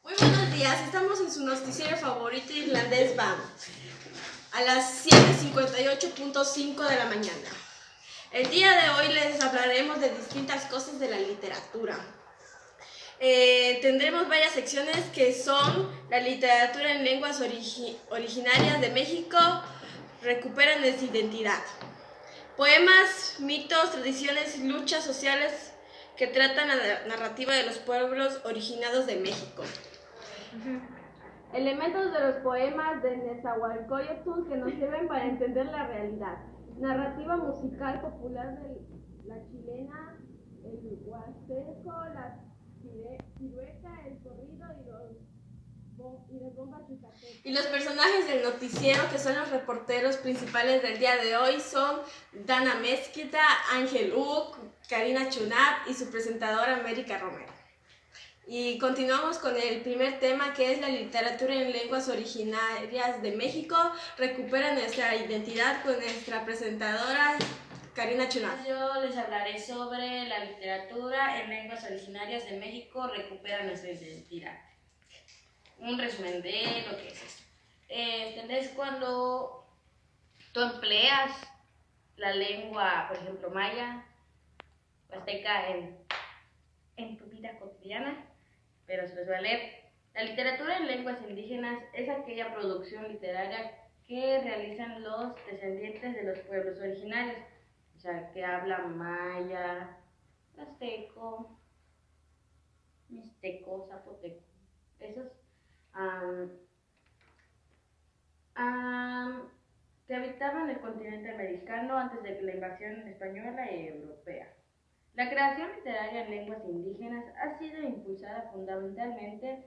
Muy buenos días, estamos en su noticiero favorito irlandés BAM, a las 7:58.5 de la mañana. El día de hoy les hablaremos de distintas cosas de la literatura. Tendremos varias secciones que son la literatura en lenguas originarias de México, recuperan su identidad. Poemas, mitos, tradiciones y luchas sociales que tratan la narrativa de los pueblos originados de México. Elementos de los poemas de Nezahualcóyotl que nos sirven para entender la realidad. Narrativa musical popular de la chilena, el huasteco, la cirueta, el corrido y las bombas yucatecas. Y los personajes del noticiero, que son los reporteros principales del día de hoy, son Dana Mezquita, Ángel Uc, Karina Chunap y su presentadora América Romero. Y continuamos con el primer tema, que es la literatura en lenguas originarias de México. Recupera nuestra identidad con nuestra presentadora Karina Chunap. Yo les hablaré sobre la literatura en lenguas originarias de México, recupera nuestra identidad. Un resumen de lo que es esto. ¿Entendés? Cuando tú empleas la lengua, por ejemplo, maya, azteca en tu vida cotidiana, pero se los voy a leer. La literatura en lenguas indígenas es aquella producción literaria que realizan los descendientes de los pueblos originarios, o sea, que hablan maya, azteco, mixteco, zapoteco. Esos que habitaban el continente americano antes de la invasión española y europea. La creación literaria en lenguas indígenas ha sido impulsada fundamentalmente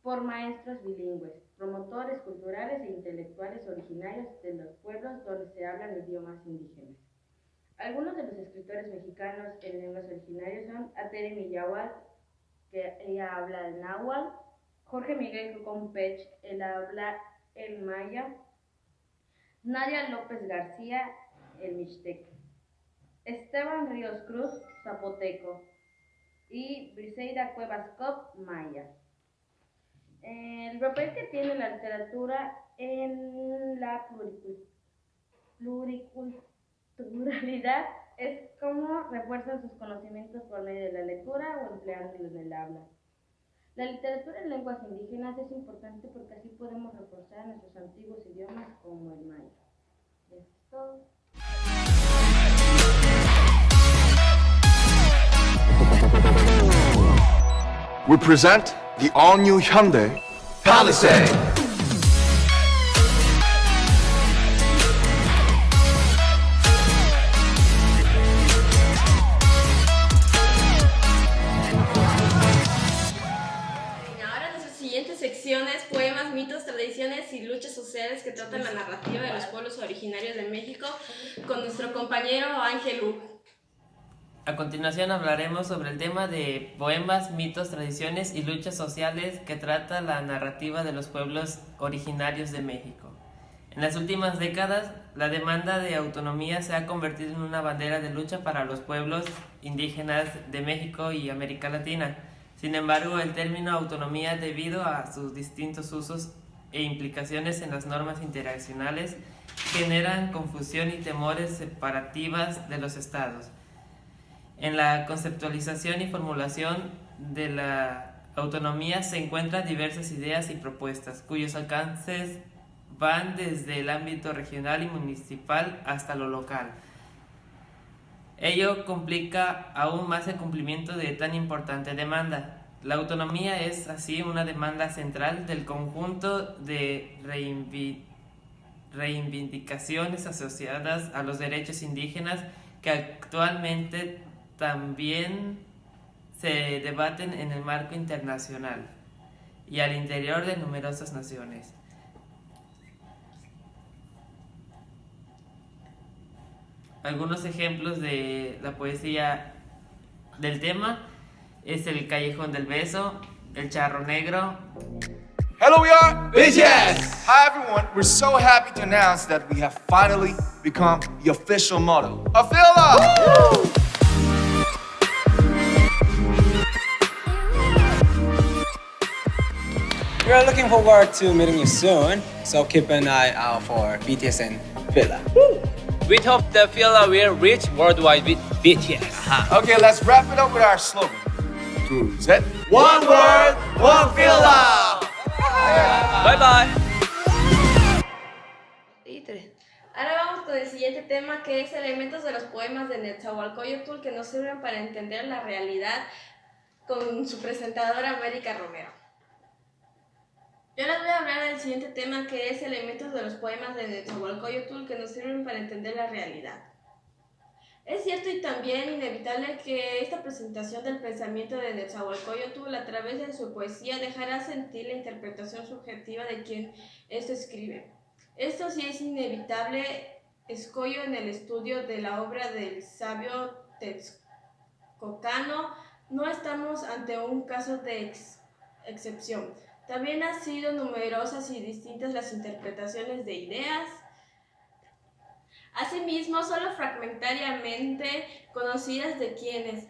por maestros bilingües, promotores culturales e intelectuales originarios de los pueblos donde se hablan idiomas indígenas. Algunos de los escritores mexicanos en lenguas originarias son Atere Millahuac, que ella habla el náhuatl, Jorge Miguel Compech, él habla el maya, Nadia López García, el mixteco, Esteban Ríos Cruz, zapoteco, y Briseida Cuevas Cop, maya. El papel que tiene la literatura en la pluriculturalidad es cómo refuerzan sus conocimientos por medio de la lectura o empleándolos en el habla. La literatura en lenguas indígenas es importante porque así podemos reforzar nuestros antiguos idiomas como el maya. Eso es todo. We present the all-new Hyundai Palisade. Ahora nuestras siguientes secciones: poemas, mitos, tradiciones y luchas sociales que tratan la narrativa de los pueblos originarios de México, con nuestro compañero Ángel Uc. A continuación hablaremos sobre el tema de poemas, mitos, tradiciones y luchas sociales que trata la narrativa de los pueblos originarios de México. En las últimas décadas, la demanda de autonomía se ha convertido en una bandera de lucha para los pueblos indígenas de México y América Latina. Sin embargo, el término autonomía, debido a sus distintos usos e implicaciones en las normas internacionales, generan confusión y temores separativas de los estados. En la conceptualización y formulación de la autonomía se encuentran diversas ideas y propuestas, cuyos alcances van desde el ámbito regional y municipal hasta lo local. Ello complica aún más el cumplimiento de tan importante demanda. La autonomía es así una demanda central del conjunto de reivindicaciones asociadas a los derechos indígenas que actualmente también se debaten en el marco internacional y al interior de numerosas naciones. Algunos ejemplos de la poesía del tema es El Callejón del Beso, El Charro Negro. Hello, we are BTS. Hi, everyone. We're so happy to announce that we have finally become the official model of Fila. We are looking forward to meeting you soon, so keep an eye out for BTS and Fila. We hope the Fila will reach worldwide with BTS. Okay, let's wrap it up with our slogan. 2, set. One word, one Fila! Bye bye. Y tres. Ahora vamos con el siguiente tema, que es elementos de los poemas de Netzahualcóyotl que nos sirven para entender la realidad, con su presentadora América Romero. Yo les voy a hablar del siguiente tema, que es elementos de los poemas de Netzahualcóyotl que nos sirven para entender la realidad. Es cierto y también inevitable que esta presentación del pensamiento de Netzahualcóyotl a través de su poesía dejará sentir la interpretación subjetiva de quien esto escribe. Esto sí es inevitable, escollo en el estudio de la obra del sabio texcocano. No estamos ante un caso de excepción. También han sido numerosas y distintas las interpretaciones de ideas. Asimismo, solo fragmentariamente conocidas de quienes,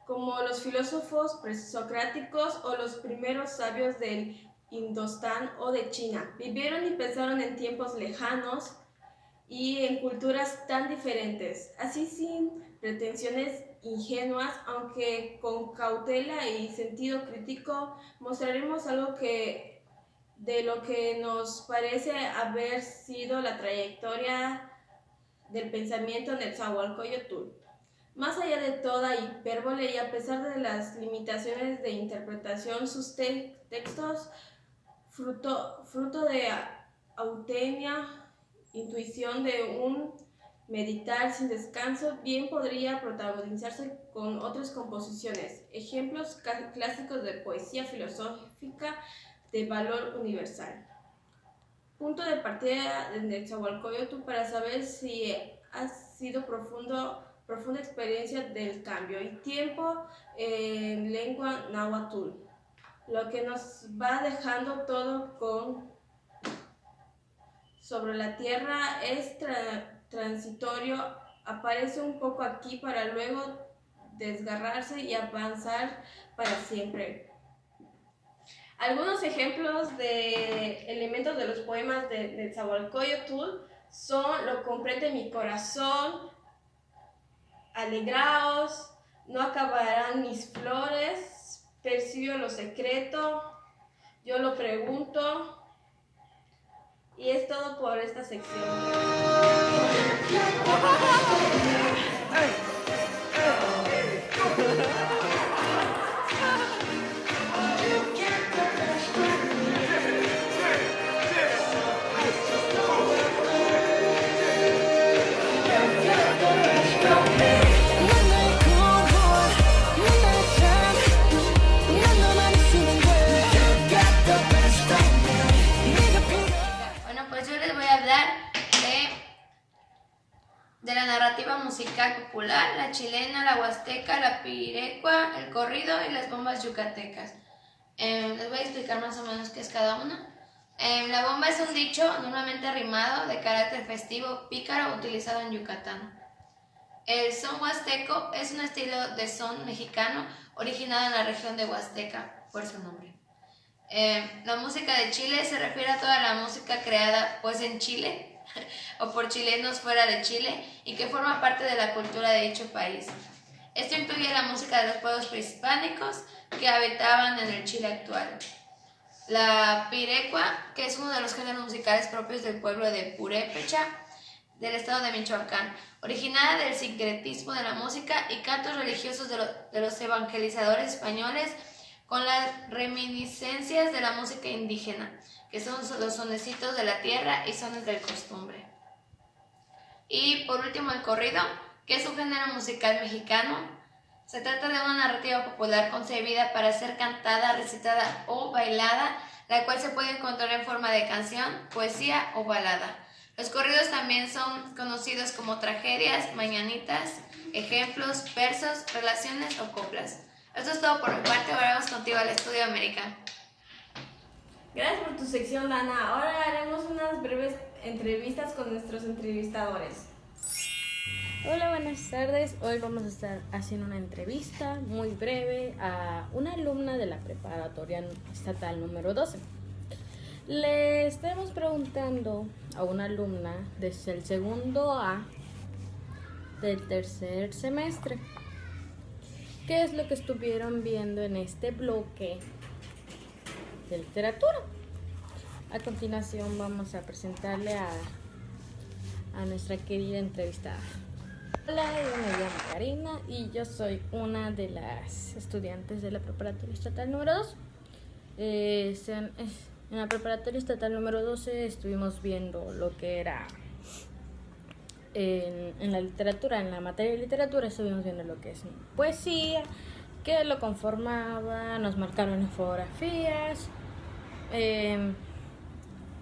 como los filósofos presocráticos o los primeros sabios del Indostán o de China, vivieron y pensaron en tiempos lejanos y en culturas tan diferentes. Así, sin pretensiones ingenuas, aunque con cautela y sentido crítico, mostraremos algo de lo que nos parece haber sido la trayectoria del pensamiento en Netzahualcóyotl. Más allá de toda hipérbole y a pesar de las limitaciones de interpretación, sus textos, fruto de auténtica intuición de un meditar sin descanso, bien podría protagonizarse con otras composiciones, ejemplos clásicos de poesía filosófica de valor universal. Punto de partida de Netzahualcóyotl para saber si ha sido profunda experiencia del cambio y tiempo en lengua náhuatl, lo que nos va dejando todo sobre la tierra es transitorio, aparece un poco aquí para luego desgarrarse y avanzar para siempre. Algunos ejemplos de elementos de los poemas de Netzahualcóyotl son: lo comprende mi corazón, alegraos, no acabarán mis flores, percibo lo secreto, yo lo pregunto. Y es todo por esta sección. De la narrativa musical popular, la chilena, la huasteca, la pirecua, el corrido y las bombas yucatecas. Les voy a explicar más o menos qué es cada una. La bomba es un dicho normalmente rimado de carácter festivo, pícaro, utilizado en Yucatán. El son huasteco es un estilo de son mexicano originado en la región de Huasteca, por su nombre. La música de Chile se refiere a toda la música creada pues en Chile o por chilenos fuera de Chile y que forma parte de la cultura de dicho país. Esto incluye la música de los pueblos prehispánicos que habitaban en el Chile actual. La pirecua, que es uno de los géneros musicales propios del pueblo de Purépecha, del estado de Michoacán, originada del sincretismo de la música y cantos religiosos de los evangelizadores españoles con las reminiscencias de la música indígena, que son los sonecitos de la tierra y sones del costumbre. Y por último el corrido, que es un género musical mexicano. Se trata de una narrativa popular concebida para ser cantada, recitada o bailada, la cual se puede encontrar en forma de canción, poesía o balada. Los corridos también son conocidos como tragedias, mañanitas, ejemplos, versos, relaciones o coplas. Esto es todo por mi parte, ahora vamos contigo al estudio América. Gracias por tu sección, Dana. Ahora haremos unas breves entrevistas con nuestros entrevistadores. Hola, buenas tardes. Hoy vamos a estar haciendo una entrevista muy breve a una alumna de la preparatoria estatal número 12. Le estamos preguntando a una alumna desde el segundo A del tercer semestre qué es lo que estuvieron viendo en este bloque de literatura. A continuación vamos a presentarle a nuestra querida entrevistada. Hola, yo me llamo Karina y yo soy una de las estudiantes de la preparatoria estatal número 2. En la preparatoria estatal número 12 estuvimos viendo lo que era en la literatura, en la materia de literatura estuvimos viendo lo que es poesía, que lo conformaba, nos marcaron infografías, que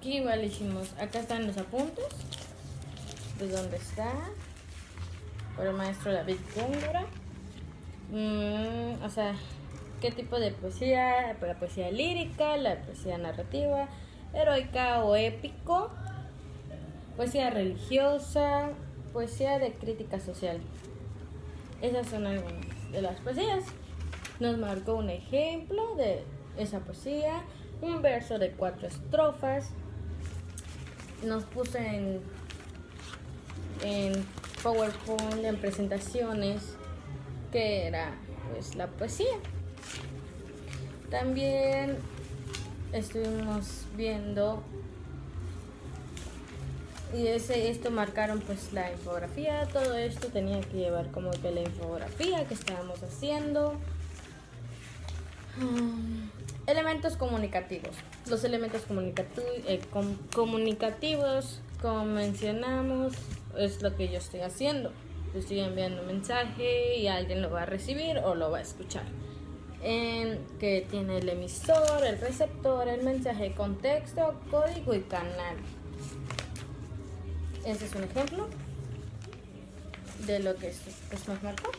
igual hicimos, acá están los apuntes de dónde está, por el maestro David Góngora, o sea, qué tipo de poesía, la poesía lírica, la poesía narrativa, heroica o épico, poesía religiosa, poesía de crítica social. Esas son algunas de las poesías. Nos marcó un ejemplo de esa poesía, un verso de 4 estrofas. Nos puso en PowerPoint, en presentaciones, que era pues la poesía. También estuvimos viendo y esto marcaron pues la infografía. Todo esto tenía que llevar como que la infografía que estábamos haciendo. Elementos comunicativos. Los elementos comunicativos, como mencionamos, es lo que yo estoy haciendo. Estoy enviando un mensaje y alguien lo va a recibir o lo va a escuchar. Que tiene el emisor, el receptor, el mensaje, contexto, código y canal. Ese es un ejemplo de lo que pues nos marcó.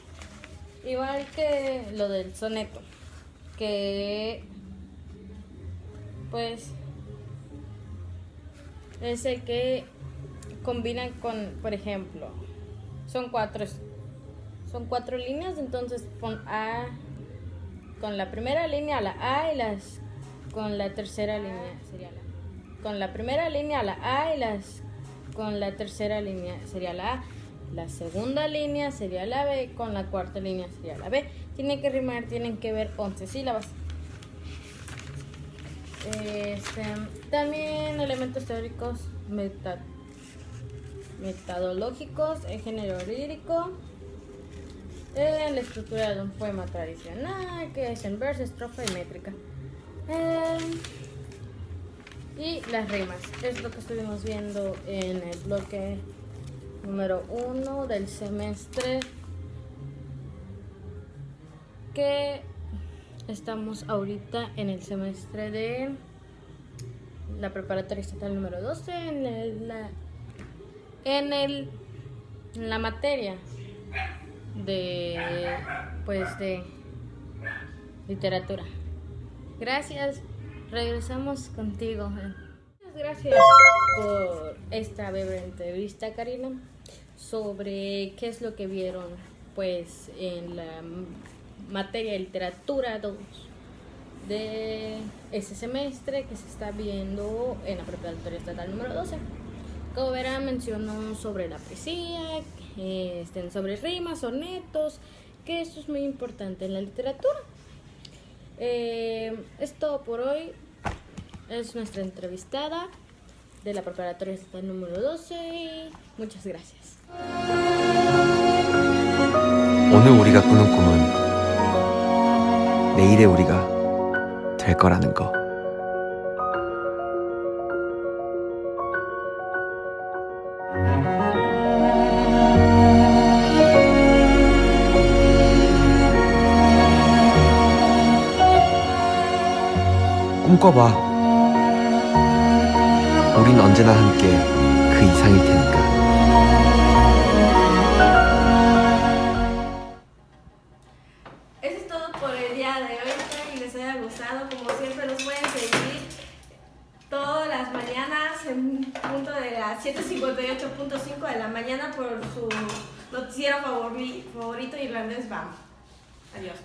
Igual que lo del soneto, que pues es el que combinan con, por ejemplo, son cuatro líneas, entonces pon A con la primera línea la A y con la tercera línea sería con la primera línea la A y con la tercera línea sería la A, la segunda línea sería la B, con la cuarta línea sería la B. Tienen que rimar, tienen que ver 11 sílabas. También elementos teóricos metodológicos, el género lírico, la estructura de un poema tradicional, que es en verso, estrofa y métrica. Y las rimas, es lo que estuvimos viendo en el bloque número 1 del semestre, que estamos ahorita en el semestre de la preparatoria estatal número 12, en la materia de literatura. Gracias. Regresamos contigo. Muchas gracias por esta breve entrevista, Karina, sobre qué es lo que vieron pues en la materia de literatura 2 de ese semestre que se está viendo en la preparatoria estatal número 12. Como verán, mencionó sobre la poesía, sobre rimas, sonetos, que eso es muy importante en la literatura. Es todo por hoy. Es nuestra entrevistada de la preparatoria estatal número 12 y muchas gracias. 오늘 우리가 꾸는 꿈은 내일의 우리가 될 거라는 거. 꿈꿔봐. 우린 언제나 함께 그 이상일 테니까. Eso es todo por el día de hoy. Espero que les haya gustado. Como siempre, nos pueden seguir todas las mañanas en punto de las 7:58.5 de la mañana por su noticiero favorito irlandés BAM. Adiós.